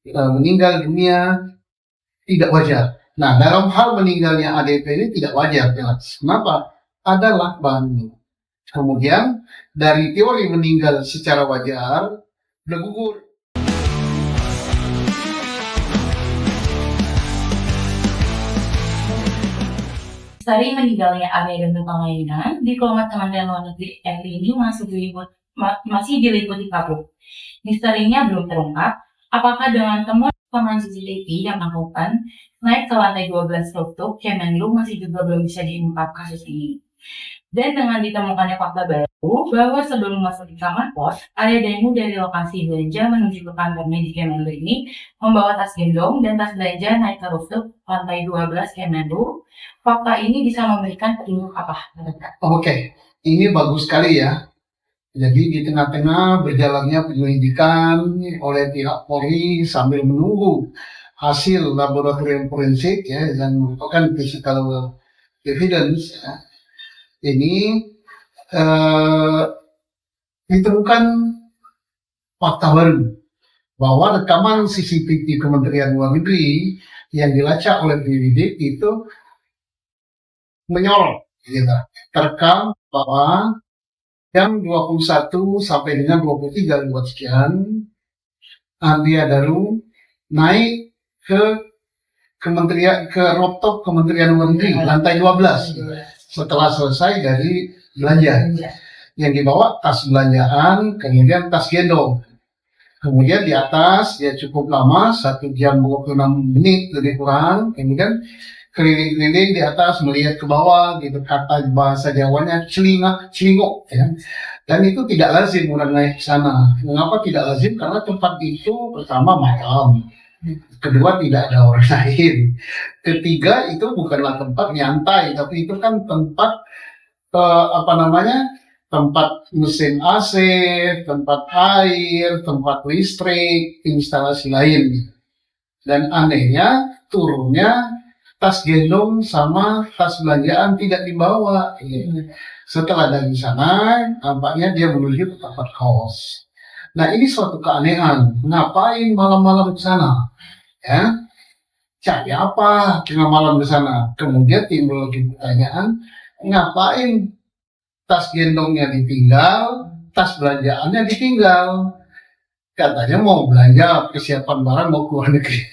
meninggal dunia tidak wajar. Nah, dalam hal meninggalnya ADP ini tidak wajar, jelas. Kenapa? Ada lakban. Kemudian dari teori meninggal secara wajar bergugur. Sering meninggalnya Arya dan Pangalengan, diplomat Kementerian Luar Negeri RI ini masih diliputi kabut. Misterinya belum terungkap, apakah dengan temuan rekaman CCTV yang melakukan naik ke lantai 12 rooftop Kemenlu masih juga belum bisa diungkap kasus ini. Dan dengan ditemukannya fakta baru bahwa sebelum masuk di kamar kos, Arya demo dari lokasi belanja menuju ke kantor medis Kemenlu ini membawa tas gendong dan tas belanja naik ke rooftop lantai 12 Kemenlu. Fakta ini bisa memberikan petunjuk apa? Oke, ini bagus sekali ya. Jadi di tengah-tengah berjalannya penyelidikan oleh pihak Polri sambil menunggu hasil laboratorium forensik ya yang merupakan physical evidence ya. Ini ditemukan fakta baru bahwa rekaman CCTV Kementerian Luar Negeri yang dilacak oleh penyidik itu menyorot gitu, terekam bahwa jam 21 sampai dengan 23 lewat sekian Arya Daru naik ke rooftop Kementerian Luar Negeri lantai 12 setelah selesai dari belanja. Yang dibawa tas belanjaan, kemudian tas gendong. Kemudian di atas dia cukup lama, 1 jam 26 menit lebih kurang. Kemudian keliling-keliling di atas melihat ke bawah, gitu, kata bahasa Jawanya celingok ya. Dan itu tidak lazim orang naik ke sana. Mengapa tidak lazim? Karena tempat itu pertama makam, kedua tidak ada orang lain, ketiga itu bukanlah tempat nyantai, tapi itu kan tempat tempat mesin AC, tempat air, tempat listrik, instalasi lain. Dan anehnya turunnya tas gendong sama tas belanjaan tidak dibawa. Setelah dari sana, nampaknya dia menuju ke tempat kos. Nah, ini suatu keanehan. Ngapain malam-malam ke sana? Ya, cari apa tengah malam ke sana? Kemudian timbul lagi pertanyaan, ngapain tas gendongnya ditinggal, tas belanjaannya ditinggal? Katanya mau belanja, persiapan barang mau keluar negeri.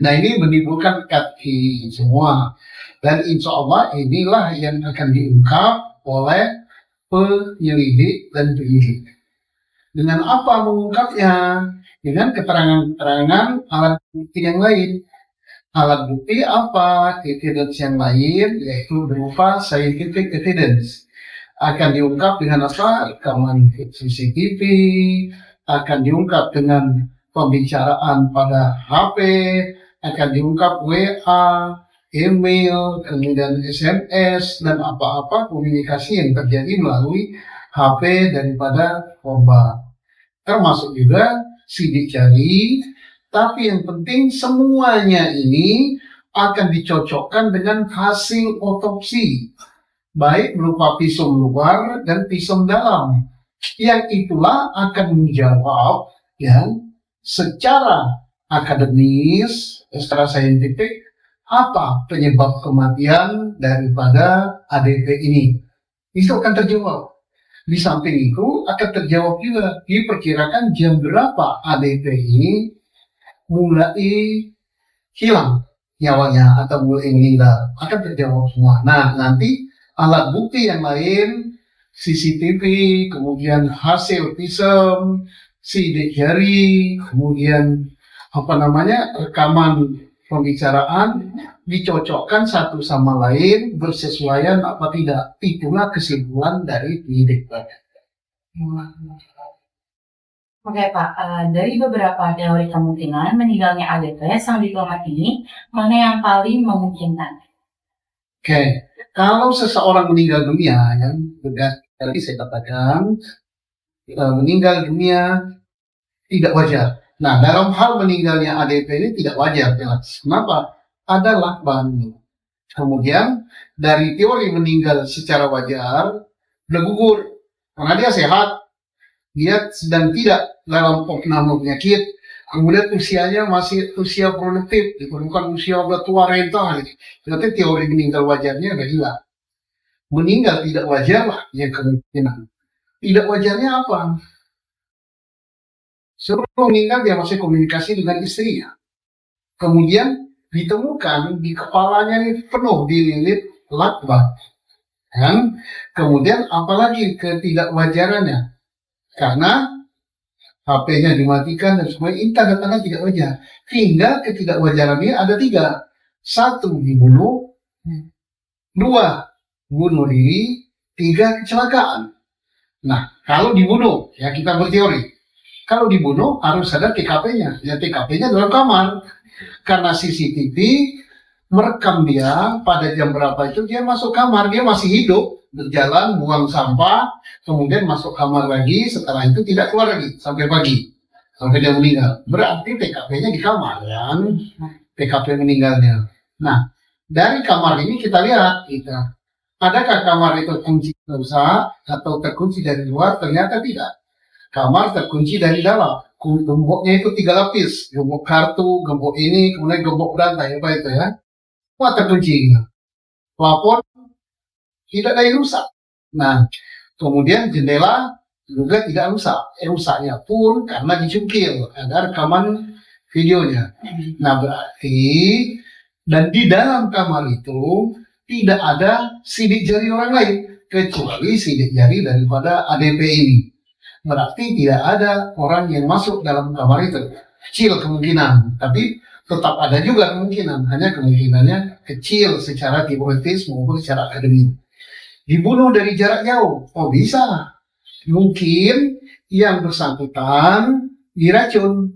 Nah, ini menimbulkan kaki semua. Dan insya Allah inilah yang akan diungkap oleh penyelidik dan penyidik. Dengan apa mengungkapnya? Dengan keterangan-keterangan alat bukti yang lain. Alat bukti apa? Evidence yang lain, yaitu berupa scientific evidence. Akan diungkap dengan apa? Rekaman CCTV, akan diungkap dengan pembicaraan pada HP, akan diungkap WA, email, kemudian SMS, dan apa-apa komunikasi yang terjadi melalui HP daripada korban. Termasuk juga sidik jari, tapi yang penting semuanya ini akan dicocokkan dengan hasil otopsi, baik berupa visum luar dan visum dalam. Yang itulah akan menjawab ya secara akademis, secara saintifik, apa penyebab kematian daripada ADP ini. Itu akan terjawab. Di samping itu akan terjawab juga diperkirakan jam berapa ADP ini mulai hilang nyawanya atau mulai meninggal, akan terjawab semua. Nah, nanti alat bukti yang lain, CCTV, kemudian hasil visum, sidik jari, kemudian rekaman pembicaraan dicocokkan satu sama lain bersesuaian apa tidak. Itulah kesimpulan dari penyidik. Oke Pak, dari beberapa teori kemungkinan meninggalnya ADP sang diplomat ini, mana yang paling memungkinkan? Oke, kalau seseorang meninggal dunia, yang tadi saya katakan meninggal dunia tidak wajar. Nah, dalam hal meninggalnya ADP ini tidak wajar, jelas. Kenapa? Ada lakban. Kemudian dari teori meninggal secara wajar bergugur karena dia sehat, dia sedang tidak dalam opname penyakit kemudian usianya masih usia produktif, bukan usia udah tua renta, berarti teori meninggal wajarnya udah hilang. Meninggal tidak wajar lah yang kemungkinan. Tidak wajarnya apa? Sebelum meninggal dia masih komunikasi dengan istrinya. Kemudian ditemukan di kepalanya ini penuh dililit lakban. Kan? Kemudian apalagi ketidakwajarannya? Karena HP-nya dimatikan dan semuanya, ini tanda-tanda tidak wajar. Hingga ketidakwajarannya ada 3. 1, dibunuh. 2, bunuh diri. 3, kecelakaan. Nah, kalau dibunuh, ya kita berteori. Kalau dibunuh harus ada TKP-nya. Ya TKP-nya dalam kamar. Karena CCTV merekam dia pada jam berapa itu dia masuk kamar, dia masih hidup, berjalan, buang sampah, kemudian masuk kamar lagi, setelah itu tidak keluar lagi sampai pagi, sampai dia meninggal. Berarti TKP-nya di kamar, kan? TKP meninggalnya. Nah, dari kamar ini kita lihat, adakah kamar itu kunci terbuka atau terkunci dari luar? Ternyata tidak. Kamar terkunci dari dalam. Gemboknya itu 3 lapis, gembok kartu, gembok ini, kemudian gembok berantai, apa itu ya? Semua terkunci. Plafon tidak ada yang rusak. Nah, kemudian jendela juga tidak rusak. Rusaknya pun karena dicungkil. Ada rekaman videonya. Nah, berarti dan di dalam kamar itu tidak ada sidik jari orang lain kecuali sidik jari daripada ADP ini. Berarti tidak ada orang yang masuk dalam kamar itu. Kecil kemungkinan, tapi tetap ada juga kemungkinan. Hanya kemungkinannya kecil secara teoritis maupun secara akademik. Dibunuh dari jarak jauh, oh bisa. Mungkin yang bersangkutan diracun,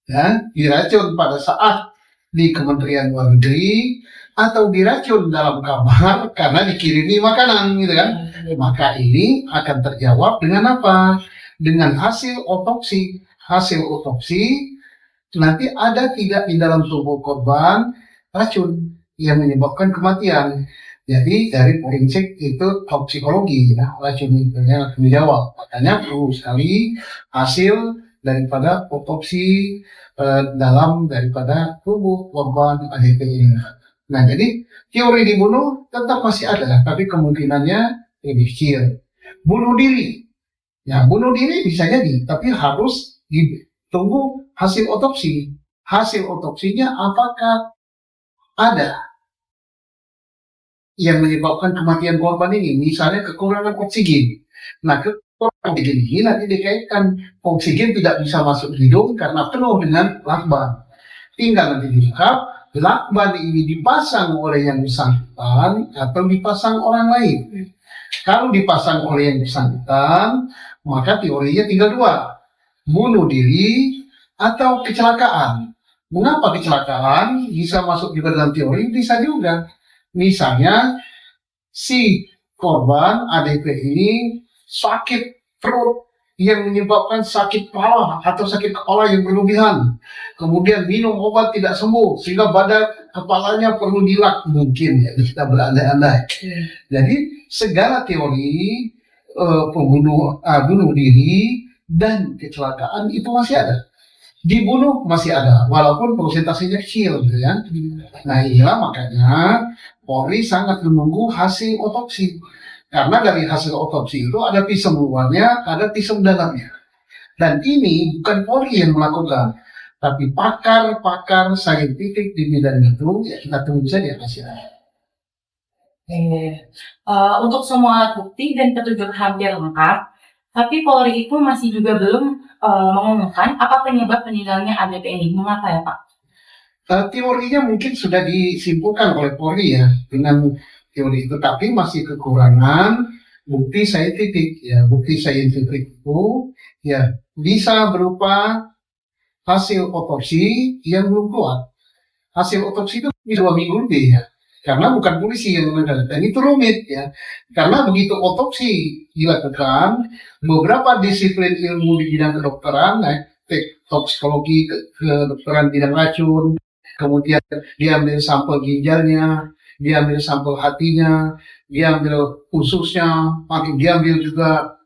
ya, diracun pada saat di Kementerian Luar Negeri atau diracun dalam kamar karena dikirimi makanan, gitu kan? Maka ini akan terjawab dengan apa? Dengan hasil otopsi. Hasil otopsi nanti ada tidak di dalam tubuh korban racun yang menyebabkan kematian. Jadi dari forensik itu toksikologi, ya, racun itu yang akan dijawab. Makanya perlu sekali hasil daripada otopsi dalam daripada tubuh korban ADP ini. Nah, jadi teori dibunuh tetap masih ada, tapi kemungkinannya lebih kecil. Bunuh diri, ya bunuh diri bisa jadi, tapi harus ditunggu hasil otopsi. Hasil otopsinya apakah ada yang menyebabkan kematian korban ini, misalnya kekurangan oksigen. Nah, kekurangan oksigen ini nanti dikaitkan oksigen tidak bisa masuk hidung karena penuh dengan lakban. Tinggal nanti dilengkap lakban ini dipasang oleh yang bersangkutan atau dipasang orang lain. Kalau dipasang oleh yang bersangkutan, maka teorinya tinggal 2, bunuh diri atau kecelakaan. Mengapa kecelakaan? Bisa masuk juga dalam teori, bisa juga. Misalnya si korban ADP ini sakit perut yang menyebabkan sakit kepala atau sakit kepala yang berlebihan, kemudian minum obat tidak sembuh sehingga badan kepalanya perlu dilak, mungkin ya kita berandai-andai. Jadi segala teori bunuh diri dan kecelakaan itu masih ada. Dibunuh masih ada, walaupun persentasenya kecil, gitu ya. Nah, inilah makanya Polri sangat menunggu hasil otopsi. Karena dari hasil otopsi itu ada visum luarnya, ada visum dalamnya. Dan ini bukan Polri yang melakukan, tapi pakar-pakar saintifik di bidang itu, ya kita tunggu saja hasilnya. Untuk semua bukti dan petunjuk hampir lengkap, tapi Polri itu masih juga belum mengumumkan apa penyebab meninggalnya ADP ini. Mengapa ya Pak? Teorinya mungkin sudah disimpulkan oleh Polri ya dengan teori itu, tapi masih kekurangan bukti saintifik. Ya, bukti saintifik itu ya bisa berupa hasil otopsi yang belum keluar. Hasil otopsi itu 2 minggu lebih ya, karena bukan polisi yang menangani, dan itu rumit ya. Karena begitu otopsi dilakukan, beberapa disiplin ilmu di bidang kedokteran, toksikologi, kedokteran bidang racun, kemudian diambil sampel ginjalnya, diambil sampel hatinya, diambil ususnya, diambil juga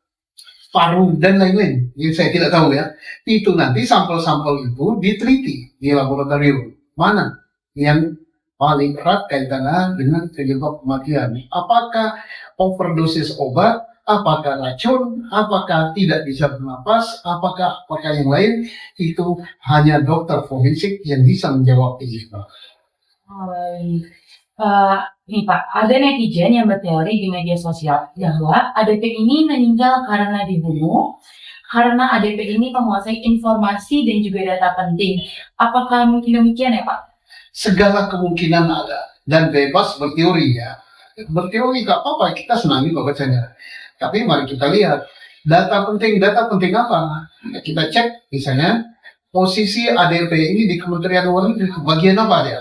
paru, dan lain-lain. Ini saya tidak tahu ya. Itu nanti sampel-sampel itu diteliti di laboratorium. Mana yang paling erat kaitannya dengan penyebab kematian? Apakah overdosis obat? Apakah racun? Apakah tidak bisa bernapas? Apakah yang lain? Itu hanya dokter forensik yang bisa menjawab itu. Baik. Nih Pak, ada netizen yang berteori di media sosial bahwa ADP ini meninggal karena dibunuh, karena ADP ini menguasai informasi dan juga data penting. Apakah mungkin demikian ya Pak? Segala kemungkinan ada dan bebas berteori ya. Berteori gak apa-apa, kita senangi bacanya. Tapi mari kita lihat data penting apa? Kita cek misalnya posisi ADP ini di Kementerian Luar Negeri bagian apa dia?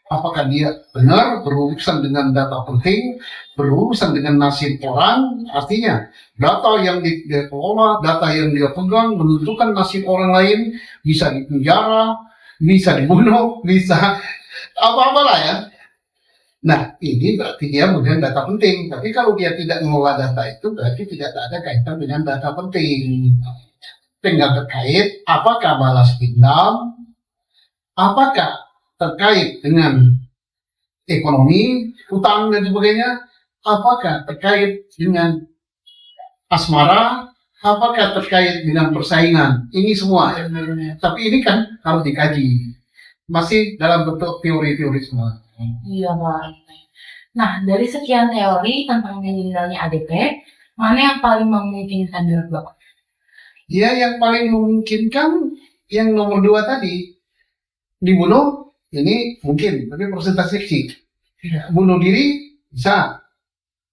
Apakah dia benar berurusan dengan data penting, berurusan dengan nasib orang, artinya data yang dia kelola, data yang dia pegang menentukan nasib orang lain, bisa dipenjara, bisa dibunuh, bisa apa-apalah ya. Nah, ini berarti dia memegang data penting. Tapi kalau dia tidak mengelola data itu, berarti tidak ada kaitan dengan data penting. Tinggal terkait apakah balas dendam, apakah terkait dengan ekonomi, utang dan sebagainya, apakah terkait dengan asmara, apakah terkait dengan persaingan, ini semua. Tapi ini kan harus dikaji, masih dalam bentuk teori-teori semua. Iya Pak. Nah, dari sekian teori tentang meninggalnya ADP, mana yang paling memungkinkan menurut Bapak? Ya, yang paling memungkinkan yang nomor 2 tadi, dibunuh. Ini mungkin, tapi persentase kecil. Bunuh diri bisa,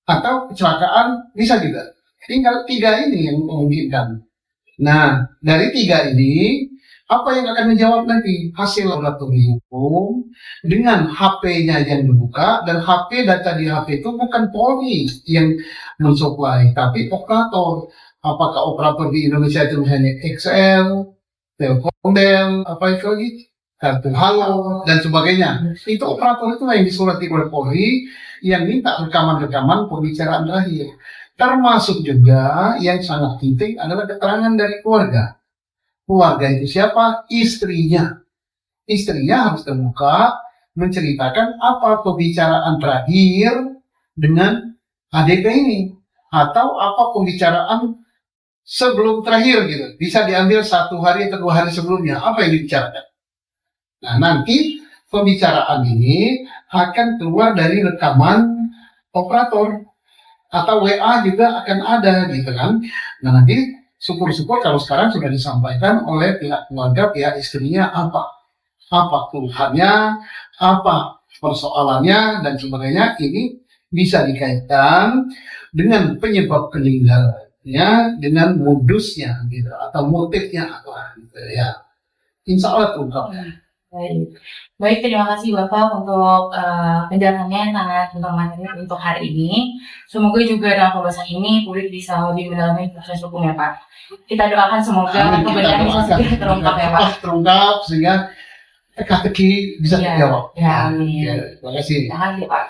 atau kecelakaan bisa juga. Tinggal 3 ini yang memungkinkan. Nah, dari 3 ini, apa yang akan menjawab nanti? Hasil laboratorium dengan HP-nya yang dibuka, dan HP, data di HP itu bukan Polri yang mensuplai, tapi operator. Apakah operator di Indonesia itu misalnya XL, Telkomsel, apa itu lagi? Kartu Halo dan sebagainya. Itu operator itu yang disurati oleh Polri yang minta rekaman-rekaman pembicaraan terakhir. Termasuk juga yang sangat penting adalah keterangan dari keluarga. Keluarga itu siapa? Istrinya. Istrinya harus terbuka menceritakan apa pembicaraan terakhir dengan ADP ini, atau apa pembicaraan sebelum terakhir gitu. Bisa diambil 1 hari atau 2 hari sebelumnya. Apa yang dibicarakan? Nah, nanti pembicaraan ini akan keluar dari rekaman operator atau WA juga akan ada gitu kan. Nah, nanti syukur-syukur kalau sekarang sudah disampaikan oleh pihak keluarga, pihak istrinya apa keluhannya, apa persoalannya dan sebagainya. Ini bisa dikaitkan dengan penyebab meninggalnya, dengan modusnya gitu atau motifnya apa gitu ya. Insya Allah terungkap. Baik, terima kasih Bapak untuk penjelasannya yang sangat informatif untuk hari ini. Semoga juga dalam pembahasan ini publik bisa lebih mendalami proses hukum ya Pak. Kita doakan semoga kebenaran bisa segera terungkap ya Pak. Terungkap sehingga teka-teki bisa dijawab. Ya, amin. Terima kasih. Terima kasih Pak.